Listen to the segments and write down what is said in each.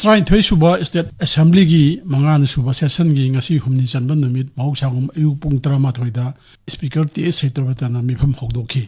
Try suba State Assembly gi mangana suba session gi ngasi humni chanba numit mausagum ayu pung 13 da Speaker TS Setorbatana mifam hogdoki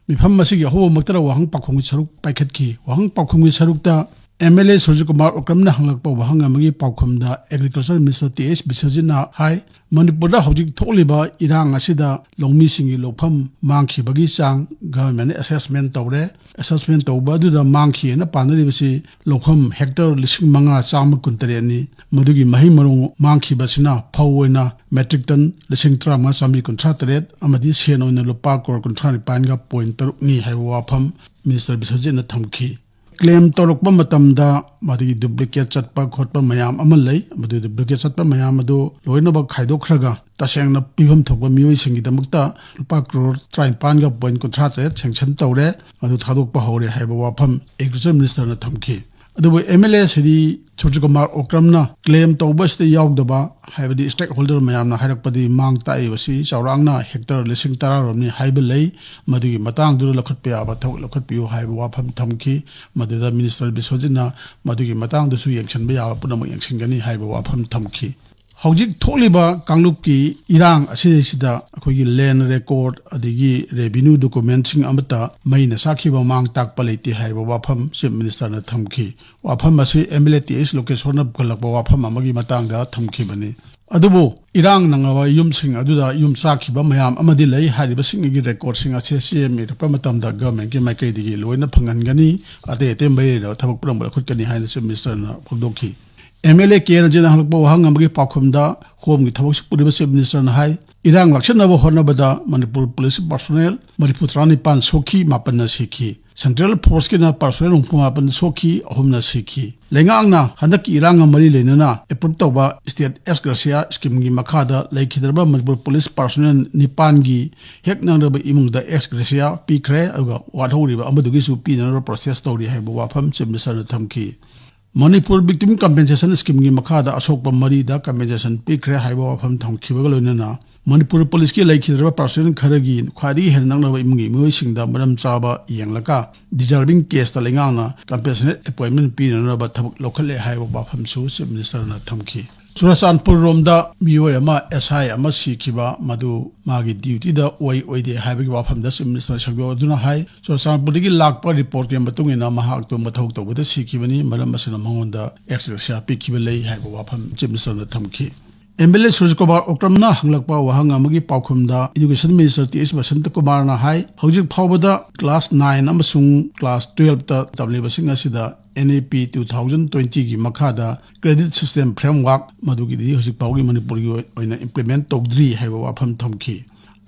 mifam masigi ho maktara wahang pakhongi saruk paikhat ki wahang pakhongi saruk da MLA Surjikumar Okramna hanglakpa wahang amagi pakhomda Agriculture Minister TS Bisajina hai Manipur hojik tholiba irang asida longmi singi lokpham mangkhi bagi chang government assessment tawre assessment tawba du da mangkhi na panari bisi lokpham hectare lising manga cham kuntare ni madugi mahi marung mangkhi basina phawoina metric ton lising trama chami kuntra tret amadi senoina lopa kor kuntra ni panga point taruk ni haiwa pham Minister Bisajina thamki claim torokpa matamda madi duplicate chatpa khotpa mayam amalai madu duplicate chatpa mayam adu loina ba khaidokraga tasengna pibam thokba mioi singi damakta lupa crore 35 ga point contract sanction tawre adu thadokpa hore haiba wafam agriculture minister na thamki adu MLA Sri Surjikumar Okramna claim tawbas te yaugdaba haibadi stakeholder mayamna hairakpadi mang tai wasi chaurangna hectare lising tararomni haibalai madugi matang du lakhatpe aba thok lakhatpiu haiba wafam thamki maduda minister Biswajina madugi matang du su yangshan ba ya punam yangsingani haiba wafam thamki hojik tholiba kanglup ki irang asida akogi land record adigi revenue documenting amata maina sakhiba mang takpa leiti haiba wafam chief minister na thamki wafam asi MLATS location of galakba wafam amagi matangda thamki bani adubu irang nangawa yumsing aduda yum sakhiba mayam amadi lei hariba singi record singa CM rapa matamda government ki maikai digi loina phangangani ate tembai ra thabak puram khutkani haina chief minister na phudokhi MLA Kera Jena Halpo Hang Amagi Pakumda, Home with Hawks Puriba Minister and High, Irang Lakshanava Honabada, Manipur Police Personnel, Mariputrani Pan Soki, Mapana Siki, Central Porskina Personnel Pumapan Soki, Homna Siki. Lengangna, Hanaki Iranga Mari Lenana, a Purtova, State Esgracia, Skimgi Makada, Lake Hidraba, Manipur Police Personnel Nipangi, Heknanga Imung the Esgracia, Pikre, Watahuriba, Amadugisu Pina process story, have Wapam, Chimnesa Tamki. Manipur Victim Compensation Scheme gi makada asokpa mari da compensation pikre haiba wafam thangkhiba loinana Manipur Police ki laikhidra person kharagi khwadi hernangna imungi moi singda maram chaba yenglaka deserving case ta lengana compensation appointment pinana ba thabak lokhale haiba wafam su chief minister na thamki Surasanpur Romda Miyoyama SI ama sikhiba madu magi duty da oide haibagi wafam da chief minister sagyo aduna hai Surasanpur digi lakpa report ke matungina mahak to mathok to bada sikhibani maram asina mangonda extra pikhiba lei haiba wafam chief minister na thamki MLA Surjikumar Okramna hanglakpa wahang amagi paukhumda Education Minister TS Basanta Kumar na hai hojik phawbada class 9 amasung class 12 ta tabliba singa sida NAP 2020 gi makhada credit system framework madugi di hojik pawgi Manipur gi oina implement togdri haiba wafam thamki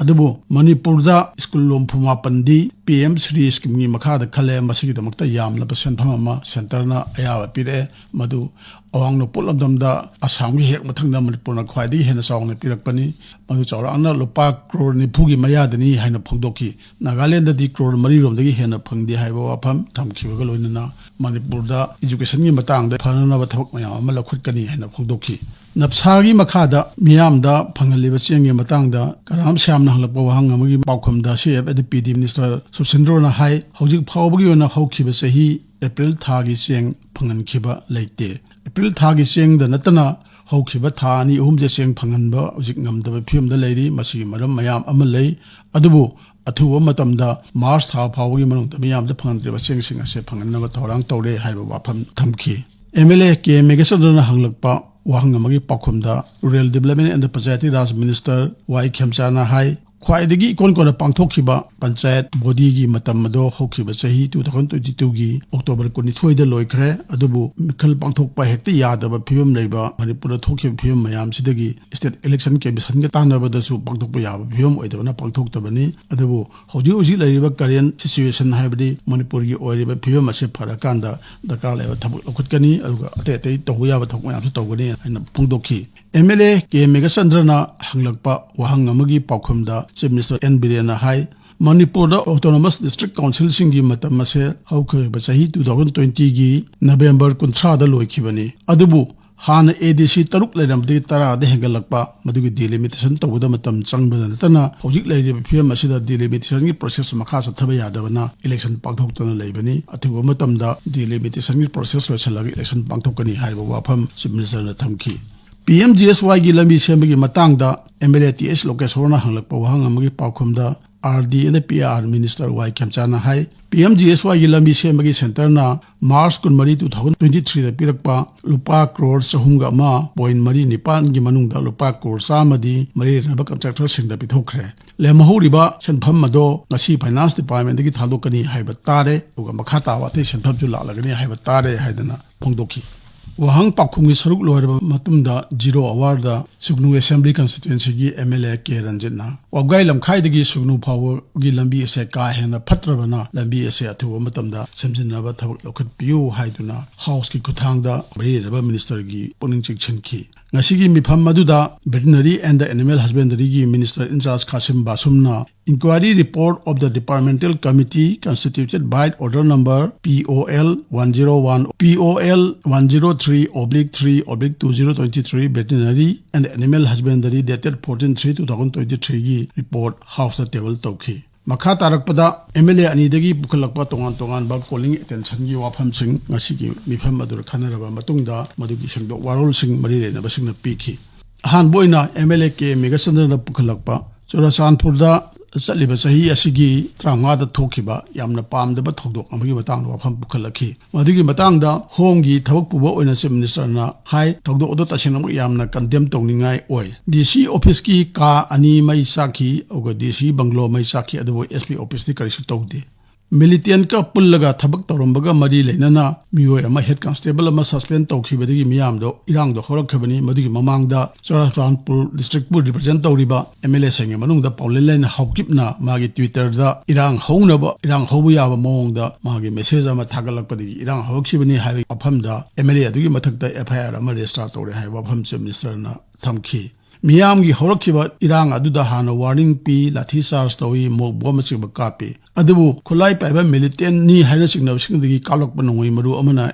adubu Manipur da school lom phuma pandi PM Sri scheme gi makhada khale masigi damakta yamna percent phama center na ayawa pire madu awang no polamdam da asam gi hek mathangda Manipur na khwaidi hena sawng pirakpani madu chawrangna lopa crore ni phugi mayadani haina phongdoki Nagaland da di crore mari rom dagi hena phangdi haiba wafam thamkhiba loinana Manipur da education gi matang da phanana ba thak mayam amala khutkani haina phongdoki Napsagi Makada, Miamda, Pangalibaching Matangda, Karam Sham Nahalapawang, Paukumda, Shep at the PD Minister, Susindrona High, Hojik Pawbiona Hokiba Sahi, April Tagi Sing, Pangan Kiba, late. April Tagi Sing, the Natana, Hokiba Tani, Umja Sing Panganba, Ujiknam, the Pum the Lady, Masi Madam Mayam Amalay, Adubu, Atu Matamda, Mars Tha Pawim, the Miam the Pangan, Sing Sing, a Sepang, and never Torang Tore, Hibawapam Tamki. MLA K. Megasodana Hanglakpa. Wahang amagi pakhumda Rural Development and the Panchayati Raj Minister Y Khemchana hai khwaidagi kon kon pangthokhiba panchayat body gi matam ado hokhiba chahi 2022 gi October 22 da loikhre adubu mikhal pangthokpa hekta yadaba phibam leiba Manipur thokhiba phibam mayam sidagi state election commission ga tanaba da su pangthokpa yaba phibam oidabana pangthoktabani adubu hoji hoji laiba current situation haibadi Manipur gi oiriba phibam ase pharakanda dakar leba thabuk lokhutkani aduga ate tohuya ba thokmayam su tawgani aina pungdokhi MLA K. Megasandra hanglakpa wahang amagi pakhumda Chief Minister N. Birena Hai Manipur Autonomous District Council Singi Matamase Hauke Basahi 2020 gi November 13 da loikhibani adubu ꯍꯥꯟꯅ ADC 6 ꯂꯩꯔꯝꯕꯗꯒꯤ 10ꯗ ꯍꯦꯟꯒꯠꯂꯛꯄ ꯃꯗꯨꯒꯤ delimitation ꯇꯧꯕꯗ ꯃꯇꯝ ꯆꯪꯕꯗ ꯅꯠꯇꯅ ꯍꯧꯖꯤꯛ ꯂꯩꯔꯤꯕ ꯐꯤꯚꯝ ꯑꯁꯤꯗ ꯗꯤꯂꯤꯃꯤꯇꯦꯁꯟꯒꯤ ꯄ꯭ꯔꯣꯁꯦꯁ ꯃꯈꯥ ꯆꯠꯊꯕ ꯌꯥꯗꯕꯅ ꯏꯂꯦꯛꯁꯟ ꯄꯥꯡꯊꯣꯛꯇꯨꯅ ꯂꯩꯕꯅꯤ ꯑꯊꯨꯕ ꯃꯇꯝꯗ ꯗꯤꯂꯤꯃꯤꯇꯦꯁꯟꯒꯤ ꯄ꯭ꯔꯣꯁꯦꯁ ꯂꯣꯏꯁꯤꯜꯂꯒ ꯏꯂꯦꯛꯁꯟ ꯄꯥꯡꯊꯣꯛꯀꯅꯤ ꯍꯥꯏꯕ ꯋꯥꯐꯝ ꯆꯤꯐ ꯃꯤꯅꯤꯁꯇꯔꯅ ꯊꯝꯈꯤ PMGSYꯒꯤ ꯂꯝꯕꯤ ꯁꯦꯝꯕꯒꯤ ꯃꯇꯥꯡꯗ MLA TS ꯂꯣꯀꯦꯁꯣꯔꯅ ꯍꯪꯂꯛꯄ ꯋꯥꯍꯪ ꯑꯃꯒꯤ ꯄꯥꯎꯈꯨꯝꯗ RD and PR Minister Y Khemchana hai PMGSYꯒꯤ ꯂꯝꯕꯤ ꯁꯦꯝꯕꯒꯤ ꯁꯦꯟꯇꯔꯅ ꯃꯥꯔꯆ 13, 2023ꯗ ꯄꯤꯔꯛꯄ ꯂꯨꯄꯥ crore 3.49ꯒꯤ ꯃꯅꯨꯡꯗ ꯂꯨꯄꯥ crore 100ꯗꯤ ꯃꯔꯤꯔꯕ ꯀꯟꯇ꯭ꯔꯦꯛꯇꯔꯁꯤꯡꯗ ꯄꯤꯊꯣꯛꯈ꯭ꯔꯦ ꯂꯦꯝꯍꯧꯔꯤꯕ ꯁꯦꯟꯐꯝ ꯑꯗꯣ ꯉꯁꯤ ꯐꯥꯏꯅꯥꯟꯁ ꯗꯤꯄꯥꯔꯠꯃꯦꯟꯇꯒꯤ ꯊꯥꯗꯣꯛꯀꯅꯤ ꯍꯥꯏꯕ ꯇꯥꯔꯦ ꯑꯗꯨꯒ ꯃꯈꯥ ꯇꯥꯕ ꯑꯇꯩ ꯁꯦꯟꯐꯝꯁꯨ ꯂꯥꯛꯂꯒꯅꯤ ꯍꯥꯏꯕ ꯇꯥꯔꯦ ꯍꯥꯏꯗꯅ ꯐꯣꯡꯗꯣꯛꯈꯤ ꯋꯥꯍꯪ ꯄꯥꯎꯈꯨꯝꯒꯤ ꯁꯔꯨꯛ ꯂꯣꯏꯔꯕ ꯃꯇꯨꯡꯗ 0 ꯑꯋꯥꯔꯗ ꯁꯨꯒꯅꯨ ꯑꯦꯁꯦꯝꯕ꯭ꯂꯤ ꯀꯟꯁꯇꯤꯇꯨꯑꯦꯟꯁꯤꯒꯤ MLA K ꯔꯟꯖꯤꯠꯅ ꯋꯥꯕꯒꯥꯏ ꯂꯝꯈꯥꯏꯗꯒꯤ ꯁꯨꯒꯅꯨ ꯐꯥꯎꯕꯒꯤ ꯂꯝꯕꯤ ꯑꯁꯦ ꯀꯥ ꯍꯦꯟꯅ ꯐꯠꯇ꯭ꯔꯕꯅ ꯂꯝꯕꯤ ꯑꯁꯦ ꯑꯊꯨꯕ ꯃꯇꯝꯗ ꯁꯦꯝꯖꯤꯟꯅꯕ ꯊꯕꯛ ꯂꯧꯈꯠꯄꯤꯌꯨ ꯍꯥꯏꯗꯨꯅ ꯍꯥꯎꯁꯀꯤ ꯈꯨꯠꯊꯥꯡꯗ ꯃꯔꯤꯔꯕ ꯃꯤꯅꯤꯁꯇꯔꯒꯤ ꯄꯨꯛꯅꯤꯡ ꯆꯤꯡꯁꯤꯟꯈꯤ ꯉꯁꯤꯒꯤ ꯃꯤꯐꯝ ꯑꯗꯨꯗ ꯚꯦꯇꯤꯅꯔꯤ ꯑꯦꯟड ꯑꯦꯅꯤꯃꯦꯜ ꯍꯁꯕꯦꯟꯗꯔꯤꯒꯤ ꯃꯤꯅꯤꯁꯇꯔ ꯏꯟꯆꯥꯔꯖ ꯈꯥꯁꯤꯝ ꯕꯥꯁꯨꯝꯅ inquiry report of the departmental committee constituted by order number POL 101 POL 103/3/2023 veterinary and animal husbandry dated 14/3/2023 gi report house table tawki makha tarakpada MLA anidagi bukhalakpa tongan ba calling attention gi wafam sing ngasigi mifam adur khanaraba matungda madugi singdok warol sing mari lena basingna piki han boina MLA ke megachandra bukhalakpa Churachandpurda ꯆꯠꯂꯤꯕ ꯆꯍꯤ ꯑꯁꯤꯒꯤ 35ꯗ ꯊꯣꯛꯈꯤꯕ ꯌꯥꯝꯅ ꯄꯥꯝꯗꯕ ꯊꯧꯗꯣꯛ ꯑꯃꯒꯤ ꯃꯇꯥꯡꯗ ꯋꯥꯐꯝ ꯄꯨꯈꯠꯂꯛꯈꯤ ꯃꯗꯨꯒꯤ ꯃꯇꯥꯡꯗ ꯍꯣꯝꯒꯤ ꯊꯕꯛ ꯄꯨꯕ ꯑꯣꯏꯅ ꯆꯤꯐ ꯃꯤꯅꯤꯁꯇꯔꯅ ꯍꯥꯏ ꯊꯧꯗꯣꯛ ꯑꯗꯨ ꯇꯁꯦꯡꯅꯃꯛ ꯌꯥꯝꯅ ꯀꯟꯗꯦꯝ ꯇꯧꯅꯤꯡꯉꯥꯏ ꯑꯣꯏ DC ꯑꯣꯐꯤꯁꯀꯤ ꯀꯥ 2 ꯃꯩ ꯆꯥꯛꯈꯤ ꯑꯗꯨꯒ DC ꯕꯪꯒꯂꯣ ꯃꯩ ꯆꯥꯛꯈꯤ ꯑꯗꯨꯕꯨ SP ꯑꯣꯐꯤꯁꯇꯤ ꯀꯔꯤꯁꯨ ꯇꯧꯗꯦ ꯃꯤꯂꯤꯇꯦꯟꯠꯀ ꯄꯨꯜꯂꯒ ꯊꯕꯛ ꯇꯧꯔꯝꯕꯒ ꯃꯔꯤ ꯂꯩꯅꯅ ꯃꯤꯑꯣꯏ ꯑꯃ ꯍꯦꯗ ꯀꯟꯁꯇꯦꯕꯜ ꯑꯃ ꯁꯁꯄꯦꯟ ꯇꯧꯈꯤꯕꯗꯒꯤ ꯃꯤꯌꯥꯝꯗꯣ ꯏꯔꯥꯡꯗꯣ ꯍꯧꯔꯛꯈꯤꯕꯅꯤ ꯃꯗꯨꯒꯤ ꯃꯃꯥꯡꯗ ꯆꯨꯔꯆꯥꯟꯄꯨꯔ ꯗꯤꯁꯇ꯭ꯔꯤꯛꯄꯨ ꯔꯤꯄ꯭ꯔꯖꯦꯟꯠ ꯇꯧꯔꯤꯕ MLA ꯁꯤꯡꯒꯤ ꯃꯅꯨꯡꯗ ꯄꯥꯎꯂꯦꯟꯂꯩꯅ ꯍꯧꯀꯤꯞꯅ ꯃꯥꯒꯤ ꯇ꯭ꯋꯤꯇꯔꯗ ꯏꯔꯥꯡ ꯍꯧꯕ ꯌꯥꯕ ꯃꯑꯣꯡꯗ ꯃꯥꯒꯤ ꯃꯦꯁꯦꯖ ꯑꯃ ꯊꯥꯒꯠꯂꯛꯄꯗꯒꯤ ꯏꯔꯥꯡ ꯍꯧꯔꯛꯈꯤꯕꯅꯤ ꯍꯥꯏꯕ ꯋꯥꯐꯝꯗ MLA ꯑꯗꯨꯒꯤ ꯃꯊꯛꯇ FIR ꯑꯃ ꯔꯦꯖꯤꯁꯇꯔ ꯇꯧꯔꯦ ꯍꯥꯏꯕ ꯋꯥꯐꯝ ꯆꯤꯐ ꯃꯤꯅꯤꯁꯇꯔꯅ ꯊꯝꯈꯤ ꯃꯤꯌꯥꯝꯒꯤ ꯍꯧꯔꯛꯈꯤꯕ ꯏꯔꯥꯡ ꯑꯗꯨꯗ ꯍꯥꯟꯅ ꯋꯥꯔꯅꯤꯡ ꯄꯤ ꯂꯥꯊꯤ ꯆꯥꯔꯖ ꯇꯧꯏ ꯃꯣꯛ ꯕꯣꯝꯕ ꯆꯤꯡꯕ ꯀꯥꯞꯄꯤ ꯑꯗꯨꯕꯨ ꯈꯨꯠꯂꯥꯏ ꯄꯥꯏꯕ ꯃꯤꯂꯤꯇꯦꯟꯠꯅꯤ ꯍꯥꯏꯅ ꯆꯤꯡꯅꯕꯁꯤꯡꯗꯒꯤ ꯀꯥꯞꯂꯛꯄ ꯅꯣꯡꯃꯩ ꯃꯔꯨ ꯑꯃꯅ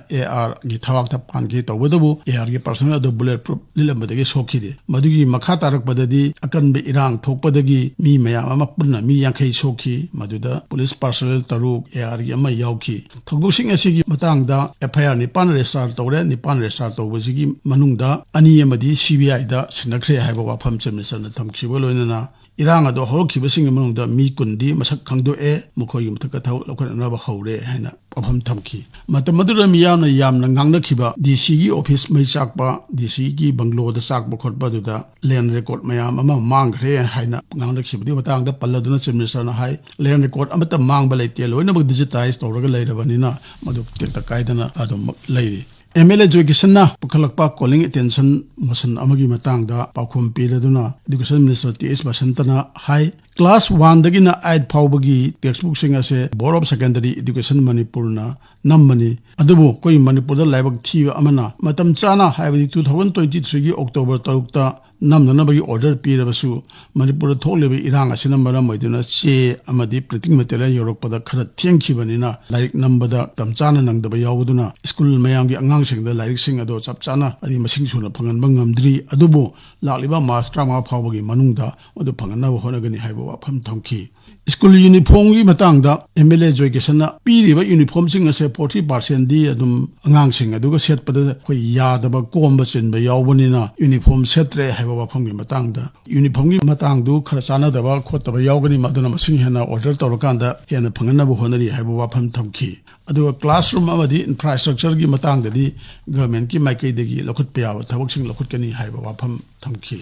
ARꯒꯤ ꯊꯕꯥꯛꯇ ꯄꯥꯟꯈꯤ ꯇꯧꯕꯗꯕꯨ ARꯒꯤ ꯄꯔꯁꯣꯅꯦꯜ ꯑꯗꯨ ꯕꯨꯂꯦꯠ ꯄ꯭ꯔꯨꯐ ꯂꯤꯠꯂꯝꯕꯗꯒꯤ ꯁꯣꯛꯈꯤꯗꯦ ꯃꯗꯨꯒꯤ ꯃꯈꯥ ꯇꯥꯔꯛꯄꯗꯗꯤ ꯑꯀꯟꯕ ꯏꯔꯥꯡ ꯊꯣꯛꯄꯗꯒꯤ ꯃꯤ ꯃꯌꯥꯝ ꯑꯃ ꯄꯨꯟꯅ ꯃꯤ 50 ꯁꯣꯛꯈꯤ ꯃꯗꯨꯗ ꯄꯨꯂꯤꯁ ꯄꯔꯁꯣꯅꯦꯜ 6 ARꯒꯤ ꯑꯃ ꯌꯥꯎꯈꯤ ꯊꯧꯗꯣꯛꯁꯤꯡ ꯑꯁꯤꯒꯤ ꯃꯇꯥꯡꯗ FIR 9 ꯔꯦꯖꯤꯁꯇꯔ ꯇꯧꯔꯦ 9 ꯔꯦꯖꯤꯁꯇꯔ ꯇꯧꯕꯁꯤꯒꯤ ꯃꯅꯨꯡꯗ 2 ꯑꯃꯗꯤ CBIꯗ ꯁꯤꯟꯅꯈ꯭ꯔꯦ ꯍꯥꯏꯕ ꯋꯥꯐꯝ ꯆꯦꯃꯤꯁꯟꯅ ꯊꯝꯈꯤꯕ ꯂꯣꯏꯅꯅ ꯏꯔꯥꯡ ꯑꯗꯨ ꯍꯧꯔꯛꯈꯤꯕꯁꯤꯡꯒꯤ ꯃꯅꯨꯡꯗ ꯃꯤ 10ꯗꯤ ꯃꯁꯛ ꯈꯪꯗꯣꯛꯑꯦ ꯃꯈꯣꯏꯒꯤ ꯃꯊꯛꯇ ꯊꯕꯛ ꯂꯧꯈꯠꯅꯕ ꯍꯧꯔꯦ ꯍꯥꯏꯅ ꯋꯥꯐꯝ ꯊꯝꯈꯤ ꯃꯇꯝ ꯑꯗꯨꯗ ꯃꯤꯌꯥꯝꯅ ꯌꯥꯝꯅ ꯉꯥꯡꯅꯈꯤꯕ DCꯒꯤ ꯑꯣꯐꯤꯁ ꯃꯩ ꯆꯥꯛꯄ DCꯒꯤ ꯕꯪꯒꯂꯣꯗ ꯆꯥꯛꯄ ꯈꯣꯠꯄ ꯑꯗꯨꯗ ꯂꯦꯟ ꯔꯦꯀꯣꯔꯗ ꯃꯌꯥꯝ ꯑꯃ ꯃꯥꯡꯈ꯭ꯔꯦ ꯍꯥꯏꯅ ꯉꯥꯡꯅꯈꯤꯕꯒꯤ ꯃꯇꯥꯡꯗ ꯄꯜꯂꯗꯨꯅ ꯆꯤꯐ ꯃꯤꯅꯤꯁꯇꯔꯅ ꯍꯥꯏ ꯂꯦꯟ ꯔꯦꯀꯣꯔꯗ ꯑꯃꯠꯇ ꯃꯥꯡꯕ ꯂꯩꯇꯦ ꯂꯣꯏꯅꯃꯛ ꯗꯤꯖꯤꯇꯥꯏꯖ ꯇꯧꯔꯒ ꯂꯩꯔꯕꯅꯤꯅ ꯃꯗꯨ ꯇꯦꯛꯇ ꯀꯥꯏꯗꯅ ꯑꯗꯨꯃꯛ ꯂꯩꯔꯤ MLA Joykisanna pukhalakpa calling attention motion amagi matangda paukhum piraduna education minister TS Basantana high class 1 dagina 8 phawbagi textbook sing ase board of secondary education Manipur na nammani adubu koi Manipur da laibak thiba amana matam chana haibadi 2023 gi October 3 ta namnanabagi order pirabasu Manipur thoklebe irang asina maram oiduna che amadi printing material yorokpada khara thengkhibanina laik nambada tamchana nangdaba yawduna school mayamgi angang singda laik sing ado chapchana adi masing suna phanganba ngamdri adubu lakliba master ma phawbagi manungda adu phanganaba honagani haiba wafam thamki school uniform gi matangda MLA Joykisanna piriba uniform sing ase 40% di adum angang sing aduga setpada khoi yadaba komba chinba yawbanina uniform setre haiba wafam gi matangda uniform gi matangdu khara chana daba khotaba yawgani maduna masing hena order tawrakanda hena phanganaba honari haiba wafam thamki aduga classroom amadi infrastructure gi matangdadi government ki maikai degi lokhutpa yawa thabak sing lokhutkani haiba wafam thamki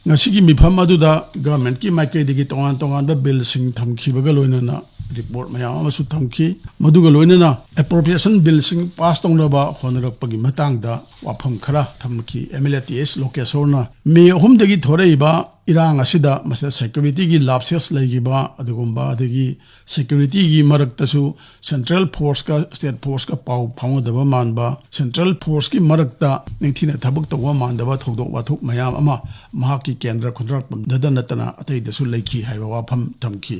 ngasigi mifam aduda government ki maikai degi tongan da bill sing thamkhibaga loinana report mayam amasu thamki maduga loinana appropriation bill sing pass tongnaba honarakpagi matangda wafam khara thamki MLA TS Lokesorna me hum degi thoreiba irang asida masa security gi lapses laigiba adugumba adegi security gi maraktasu central force ka state force ka pau phangodaba manba central force ki marakta ningthina thabak tawwa mandaba thodok wathuk mayam ama mahaki kendra khondrak dadanatana atei dasu laiki haiba wafam thamki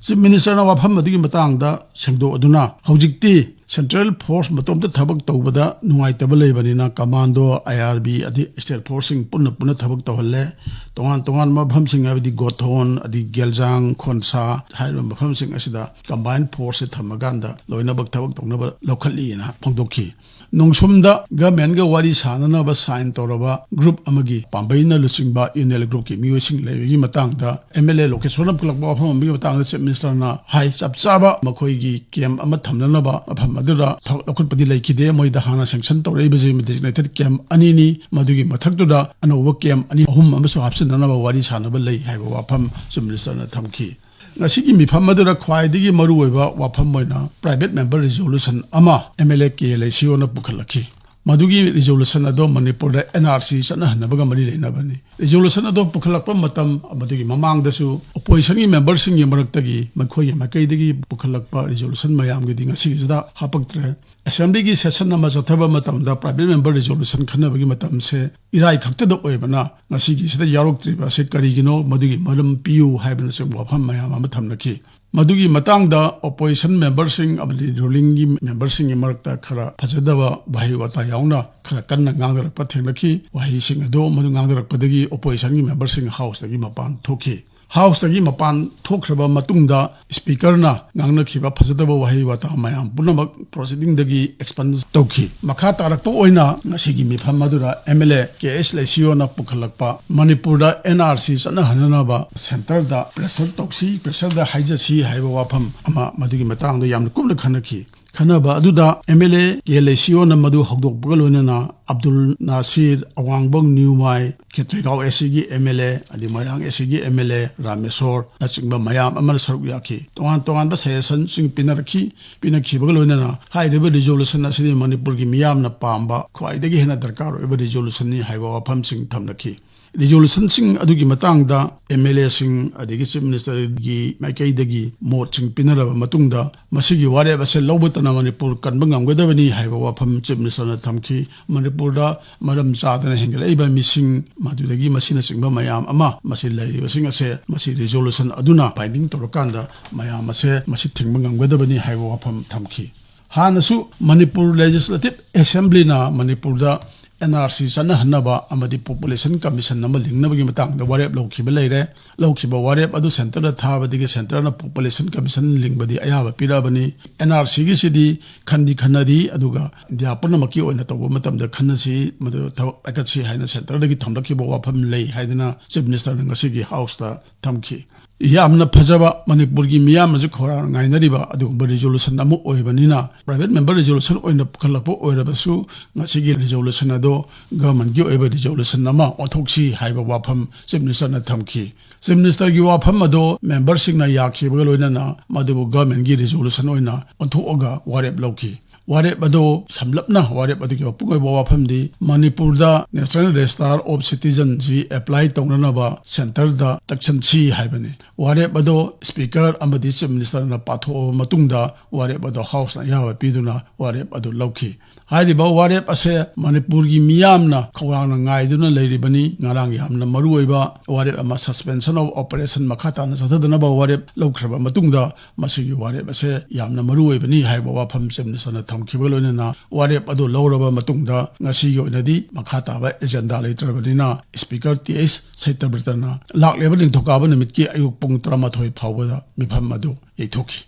Chief Minister na wafam adigi matangda sengdo aduna hojikti Central Force matomta thabak tawbada nungai tabale banina Commando IRB adi State Forcing punna thabak tawhalle tongan mafam sing abdi Gothon adi Geljang Khonsa hairo mafam sing asida combined force thamaganda loina bak thabak tongnaba lokhali na phongdokhi Nongsumda government ga wari sanana ba sign toraba group amagi pambaina luchingba unel group ki music lewi matangda MLA location pulakba pham ambi matangda Chief Minister na hai chapchaba makhoi gi kem ama thamnana ba pham adura thokut padi laikide moida hana sanction torei baje designated kem ani ni madugi mathakduda anoba kem ani ahum amaso hapsinana ba wari sanaba lai haiba wafam Chief Minister na thamki Ngasigi mifam adura khwaidigi maruoiba wafam moina private member resolution ama MLA KLACO na pukhalakhi madugi resolution ado Manipur da NRC sana hanabaga mari leinabani resolution ado pukhalakpa matam madugi mamangdasu opposition gi members sing yamaraktagi makhoi makaidagi pukhalakpa resolution mayam gi dinga sigida hapaktre assembly gi session nama jathaba matam da private member resolution khanabagi matam se irai khakta da oibana ngasigi sida yaroktriba se karigino madugi maram piu haibana se wafam mayam ama thamnaki Madugi matang da opposition members sing abli ruling members sing marakta khara phajadaba bahi wata yauna khara kanna ngangdarak pathenglaki wahi sing ado madu ngangdarak padagi opposition gi members sing house dagi mapan thoki house dagi mapan thokhraba matungda speaker na ngangna khiba phajadaba wahi wata mayam punamak proceeding dagi expand tokhi makha tarakpa oina ngasigi mifam madura MLA KLACO na pukhalakpa Manipur da NRC sana hananaba center da pressure toksi pressure da haijasi haiba wafam ama madugi matang da yamna kumna khanaki Khanaba aduda MLA KLACO na madu hogdok bugalona Abdul Nasir Awangbong Newmai Ketrigao SG MLA adi Moirang SG MLA Ramesor nachingba mayam amal saruk yaki tongan ba session sing pinakhi bugalona haideba resolution asini Manipur gi miyam na pamba khwaidagi hena darkar oiba resolution ni haiba wafam sing thamnaki resolution sing adugi matangda MLA sing adigi Chief Minister gi maikaidagi mot sing pinaraba matungda masigi wareba se lobutana Manipur kanba ngamgadabani haiba wafam Chief Minister na thamki Manipur da maram chadana hengelaiba missing madudagi masina singba mayam ama masi lairiba sing ase masi resolution aduna binding torokanda mayam ase masi thingba ngamgadabani haiba wafam thamki hanasu Manipur Legislative Assembly na Manipur da NRC sana hanaba amadi population commission nama lingnabagi matang da warep lokhiba leire lokhiba warep adu center da thabadigi center na population commission lingbadi ayaba pirabani NRC gi sidi khandi khanari aduga india punamaki oina tawba matam da khanasi madu akatsi haina center dagi thamlakhiba wafam lei haidina Chief Minister ngasigi house da thamki Yamna Pajaba Manipur gi miyam ju khora ngainariba adugba resolution amu oibanina private member resolution oina khalapo oirabasu ngasigi resolution ado government gi oiba resolution nama othoksi haiba wafam Chief Minister na thamki Chief Minister gi wafam ado member sing na yakhiba loina na madubu government gi resolution oina onthoga warep lokhi Warep ado samlapna warep ado kiwa pungay wafam di Manipur da National Register of Citizens ji apply taunana ba center da section C haibani warep ado speaker amadi Chief Minister na patho matungda warep ado house na yawa piduna warep ado lokhi hairiba warep ase Manipur gi miyam na khawang na ngai duna leiribani ngarang yamna maruoiba warep ama suspension of operation makhata na sathadana ba warep lokhraba matungda masigi warep ase yamna maruoibani haiba wafam Chief Minister na Kibalona warep adu lauraba matungda ngasi yoinadi makhata ba agenda leitrabadina speaker TS Saitabritana lakleba lingthokaba namit ki ayuk pung 13 phawbada mifam adu yeithoki